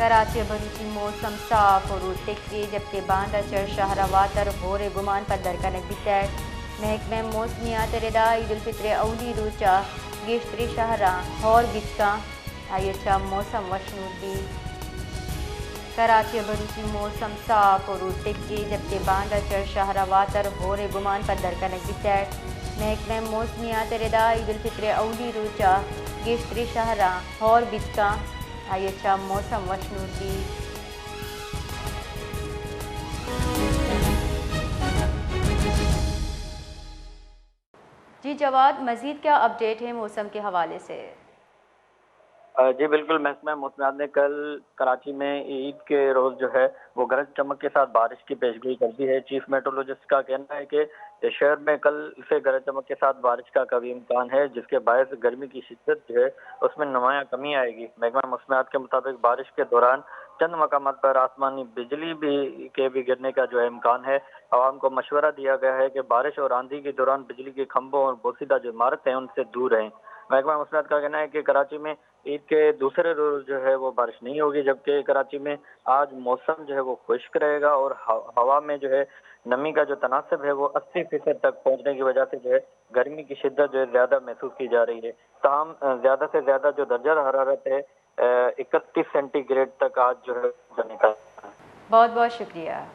कराची और भरूची मौसम साफ और टिक्की, जबकि बांदा चर शहरवातर होरे गुमान पर दरकनक बितैट महकमे मौसमियात रिदा ईद उल फित्र अवली रोचा गेश्तरी शहरा और बिचका आयचा मौसम वशनूदी। कराची और भरूची मौसम साफ और टिक्की, जबकि बांदा चर शहरवातर होरे गुमान पर दरकनक बितैट महकमे मौसमियात रिदा ईद उल फित्र अवली रोचा गेश्तरी शहरा और बिचका आयचा मौसम वशनूदी। जी जवाद, मज़ीद क्या अपडेट है मौसम के हवाले से? जी बिल्कुल, महकमा मौसमियात ने कल कराची में ईद के रोज़ जो है वो गरज चमक के साथ बारिश की पेशगोई कर दी है। चीफ मेट्रोलॉजिस्ट का कहना है कि शहर में कल से गरज चमक के साथ बारिश का कभी इम्कान है, जिसके बायस गर्मी की शिद्दत जो है उसमें नुमाया कमी आएगी। महकमा मौसमियात के मुताबिक बारिश के दौरान चंद मकामात पर आसमानी बिजली भी गिरने का जो है इम्कान है। आवाम को मशवरा दिया गया है कि बारिश और आंधी के दौरान बिजली के खंभों और बोसीदा जो इमारत है उनसे दूर रहें। महकमा मौसमियात का कहना है कि कराची में ईद के दूसरे रोज जो है वो बारिश नहीं होगी, जबकि कराची में आज मौसम जो है वो खुश्क रहेगा और हवा में जो है नमी का जो तनासब है वो 80% तक पहुंचने की वजह से जो है गर्मी की शिद्दत जो है ज्यादा महसूस की जा रही है। ताहम ज्यादा से ज्यादा जो दर्जा हरारत है 31 सेंटीग्रेड तक आज जो है जाने का। बहुत बहुत शुक्रिया।